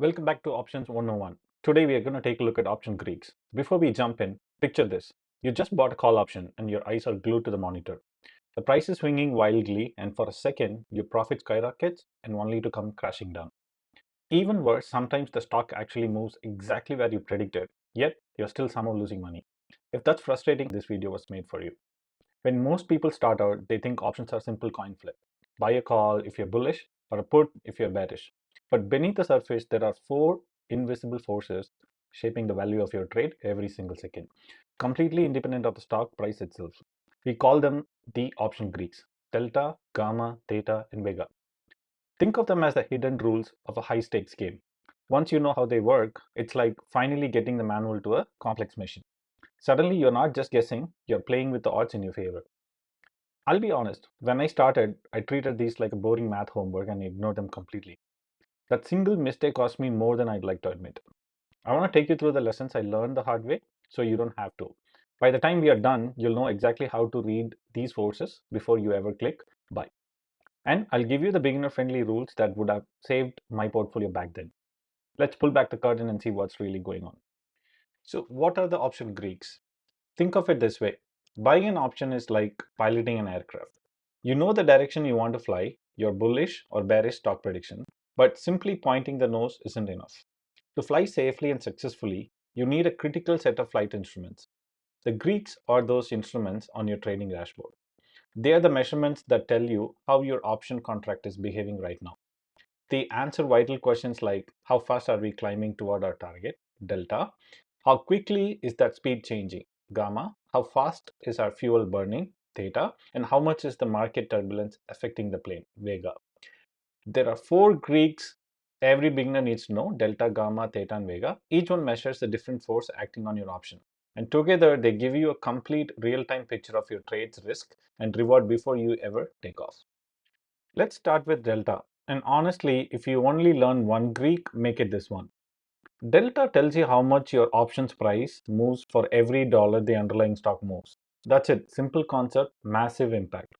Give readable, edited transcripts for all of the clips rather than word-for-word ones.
Welcome back to Options 101. Today we are going to take a look at option Greeks. Before we jump in, picture this. You just bought a call option and your eyes are glued to the monitor. The price is swinging wildly and for a second your profit skyrockets and only to come crashing down. Even worse, sometimes the stock actually moves exactly where you predicted, yet you're still somehow losing money. If that's frustrating, this video was made for you. When most people start out, they think options are simple coin flip. Buy a call if you're bullish or a put if you're bearish. But beneath the surface, there are four invisible forces shaping the value of your trade every single second, completely independent of the stock price itself. We call them the option Greeks: delta, gamma, theta, and vega. Think of them as the hidden rules of a high stakes game. Once you know how they work, it's like finally getting the manual to a complex machine. Suddenly, you're not just guessing, you're playing with the odds in your favor. I'll be honest, when I started, I treated these like a boring math homework and ignored them completely. That single mistake cost me more than I'd like to admit. I want to take you through the lessons I learned the hard way so you don't have to. By the time we are done, you'll know exactly how to read these forces before you ever click buy. And I'll give you the beginner friendly rules that would have saved my portfolio back then. Let's pull back the curtain and see what's really going on. So, what are the option Greeks? Think of it this way: buying an option is like piloting an aircraft. You know the direction you want to fly, your bullish or bearish stock prediction, but simply pointing the nose isn't enough. To fly safely and successfully, you need a critical set of flight instruments. The Greeks are those instruments on your trading dashboard. They are the measurements that tell you how your option contract is behaving right now. They answer vital questions like how fast are we climbing toward our target, delta, how quickly is that speed changing, gamma, how fast is our fuel burning, theta, and how much is the market turbulence affecting the plane, vega. There are four Greeks every beginner needs to know: delta, gamma, theta, and vega. Each one measures the different force acting on your option. And together they give you a complete real-time picture of your trade's risk and reward before you ever take off. Let's start with delta. And honestly, if you only learn one Greek, make it this one. Delta tells you how much your options price moves for every dollar the underlying stock moves. That's it. Simple concept, massive impact.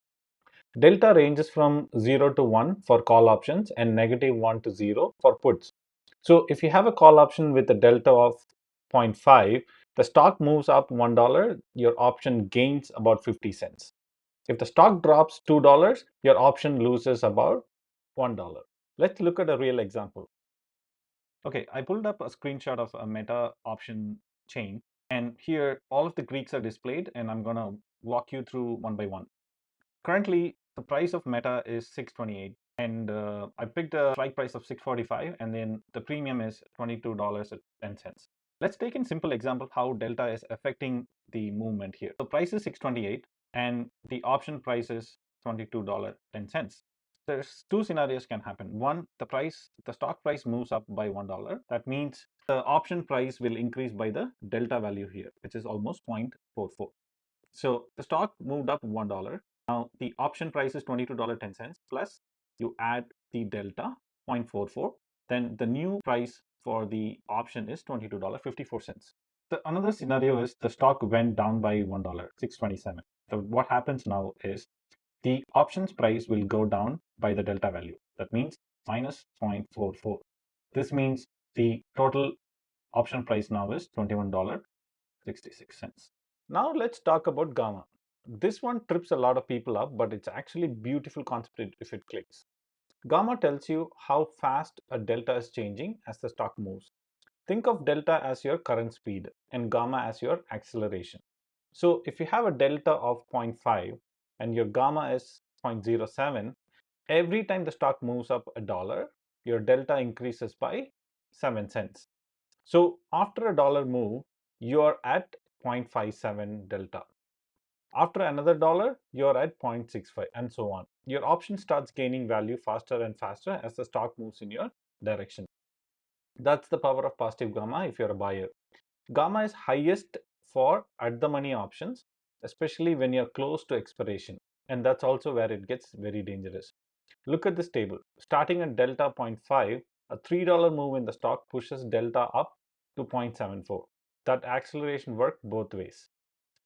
Delta ranges from 0 to 1 for call options and negative 1 to 0 for puts. So if you have a call option with a delta of zero point 0.5, the stock moves up $1, your option gains about 50 cents. If the stock drops $2, your option loses about $1. Let's look at a real example. Okay, I pulled up a screenshot of a meta option chain, and here all of the Greeks are displayed, and I'm going to walk you through one by one. Currently, the price of meta is 628, and I picked a strike price of 645, and then the premium is $22.10. Let's take in simple example how delta is affecting the movement here. The price is 628 and the option price is $22.10. There's two scenarios can happen. One, the stock price moves up by $1. That means the option price will increase by the delta value here, which is almost 0.44. So the stock moved up $1. Now the option price is $22.10 plus you add the delta 0.44. Then the new price for the option is $22.54. Another scenario is the stock went down by $1, 627. So what happens now is the options price will go down by the delta value. That means minus 0.44. This means the total option price now is $21.66. Now let's talk about gamma. This one trips a lot of people up, but it's actually a beautiful concept if it clicks. Gamma tells you how fast a delta is changing as the stock moves. Think of delta as your current speed and gamma as your acceleration. So if you have a delta of 0.5 and your gamma is 0.07, every time the stock moves up $1, your delta increases by 7 cents. So after a dollar move, you're at 0.57 delta. After another dollar, you're at 0.65 and so on. Your option starts gaining value faster and faster as the stock moves in your direction. That's the power of positive gamma if you're a buyer. Gamma is highest for at the money options, especially when you're close to expiration. And that's also where it gets very dangerous. Look at this table. Starting at delta 0.5, a $3 move in the stock pushes delta up to 0.74. That acceleration worked both ways.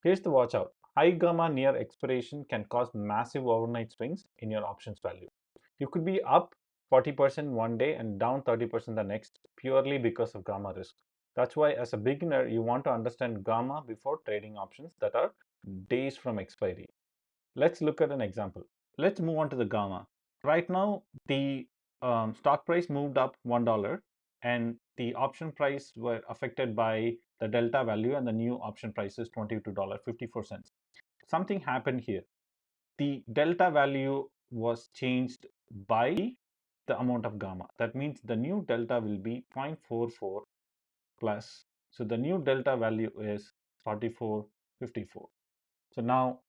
Here's the watch out. High gamma near expiration can cause massive overnight swings in your options value. You could be up 40% one day and down 30% the next, purely because of gamma risk. That's why as a beginner, you want to understand gamma before trading options that are days from expiry. Let's look at an example. Let's move on to the gamma. Right now, the stock price moved up $1 and the option price were affected by the delta value, and the new option price is $22.54. Something happened here. The delta value was changed by the amount of gamma. That means the new delta will be 0.44 plus. So the new delta value is 44.54. So now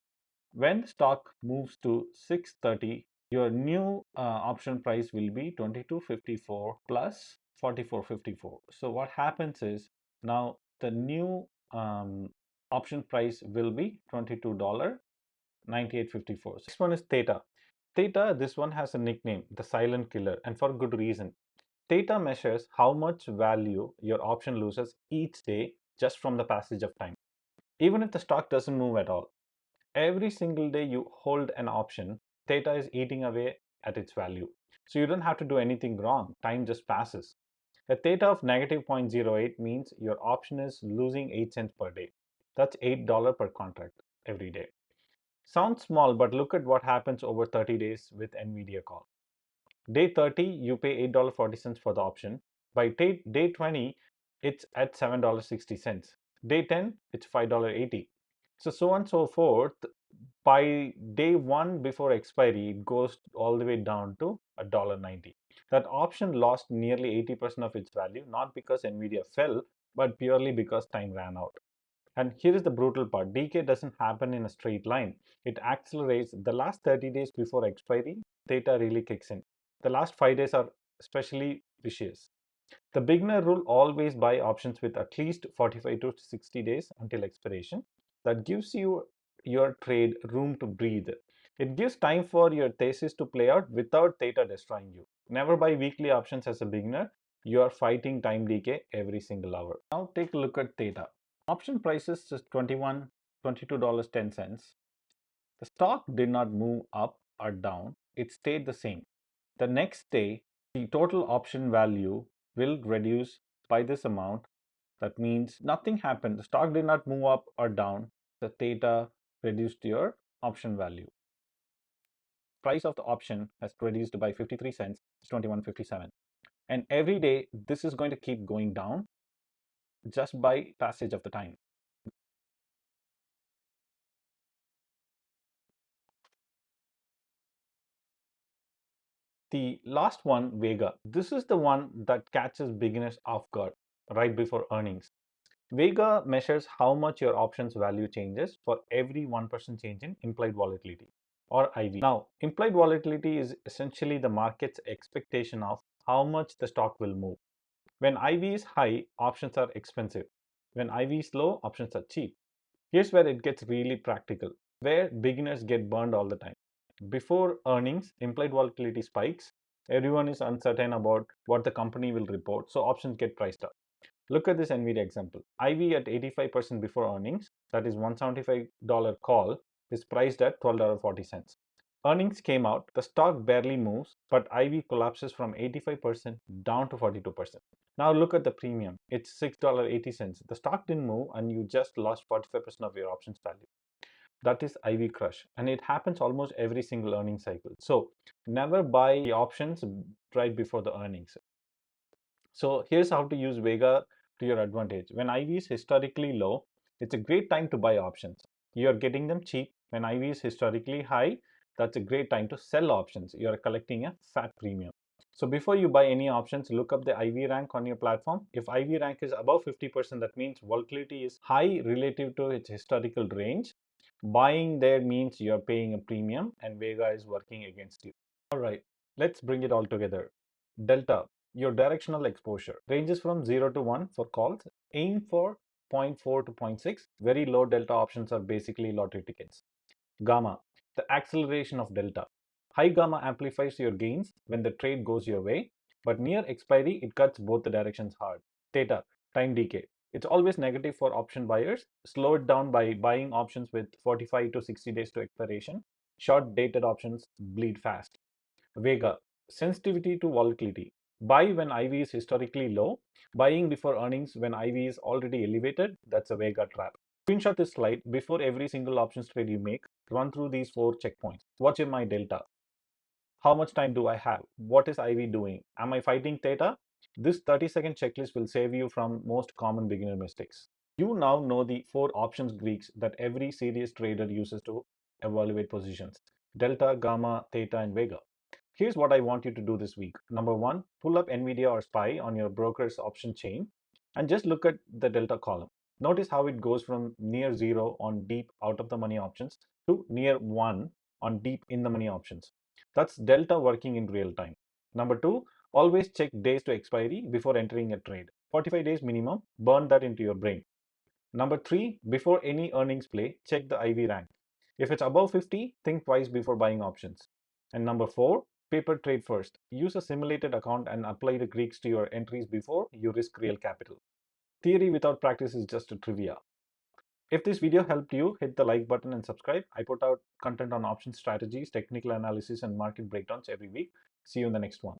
when the stock moves to 630, your new option price will be 22.54 plus 44.54. So what happens is now the new option price will be $22.9854. Next one is Theta. Theta, this one has a nickname, the silent killer, and for good reason. Theta measures how much value your option loses each day just from the passage of time, even if the stock doesn't move at all. Every single day you hold an option, Theta is eating away at its value. So you don't have to do anything wrong. Time just passes. A theta of negative 0.08 means your option is losing 8 cents per day. That's $8 per contract every day. Sounds small, but look at what happens over 30 days with NVIDIA call. Day 30, you pay $8.40 for the option. By day 20, it's at $7.60. Day 10, it's $5.80. So on and so forth. By day 1 before expiry, it goes all the way down to $1.90. That option lost nearly 80% of its value, not because NVIDIA fell, but purely because time ran out. And here is the brutal part. Decay doesn't happen in a straight line. It accelerates. The last 30 days before expiry, theta really kicks in. The last 5 days are especially vicious. The beginner rule: always buy options with at least 45 to 60 days until expiration. That gives you your trade room to breathe. It gives time for your thesis to play out without theta destroying you. Never buy weekly options as a beginner. You are fighting time decay every single hour. Now take a look at theta. Option prices is $22.10. The stock did not move up or down, it stayed the same. The next day, the total option value will reduce by this amount. That means nothing happened. The stock did not move up or down. The theta reduced your option value. Price of the option has reduced by 53 cents, it's 21.57. And every day, this is going to keep going down just by passage of the time. The last one, Vega. This is the one that catches beginners off guard right before earnings. Vega measures how much your options value changes for every 1% change in implied volatility, or IV. Now, implied volatility is essentially the market's expectation of how much the stock will move. When IV is high, options are expensive. When IV is low, options are cheap. Here's where it gets really practical, where beginners get burned all the time. Before earnings, implied volatility spikes. Everyone is uncertain about what the company will report, so options get priced up. Look at this NVIDIA example. IV at 85% before earnings, that is $175 call, is priced at $12.40. Earnings came out, the stock barely moves, but IV collapses from 85% down to 42%. Now look at the premium. It's $6.80. The stock didn't move and you just lost 45% of your options value. That is IV crush, and it happens almost every single earning cycle. So never buy the options right before the earnings. So here's how to use Vega to your advantage. When IV is historically low, it's a great time to buy options. You're getting them cheap. When IV is historically high, that's a great time to sell options. You're collecting a fat premium. So before you buy any options, look up the IV rank on your platform. If IV rank is above 50%, that means volatility is high relative to its historical range. Buying there means you're paying a premium and Vega is working against you. All right, let's bring it all together. Delta, your directional exposure, ranges from 0 to 1 for calls. Aim for 0.4 to 0.6. Very low delta options are basically lottery tickets. Gamma, the acceleration of delta. High gamma amplifies your gains when the trade goes your way, but near expiry, it cuts both the directions hard. Theta, time decay. It's always negative for option buyers. Slow it down by buying options with 45 to 60 days to expiration. Short dated options bleed fast. Vega, Sensitivity to volatility. Buy when IV is historically low. Buying before earnings when IV is already elevated, that's a Vega trap. Screenshot this slide before every single options trade you make. Run through these 4 checkpoints. What's in my delta? How much time do I have? What is IV doing? Am I fighting Theta? This 30-second checklist will save you from most common beginner mistakes. You now know the 4 options Greeks that every serious trader uses to evaluate positions: delta, gamma, theta, and vega. Here's what I want you to do this week. Number 1, pull up NVIDIA or SPY on your broker's option chain and just look at the delta column. Notice how it goes from near 0 on deep out of the money options to near 1 on deep in the money options. That's delta working in real time. Number 2, always check days to expiry before entering a trade. 45 days minimum, burn that into your brain. Number 3, before any earnings play, check the IV rank. If it's above 50, think twice before buying options. And number 4, paper trade first. Use a simulated account and apply the Greeks to your entries before you risk real capital. Theory without practice is just a trivia. If this video helped you, hit the like button and subscribe. I put out content on option strategies, technical analysis, and market breakdowns every week. See you in the next one.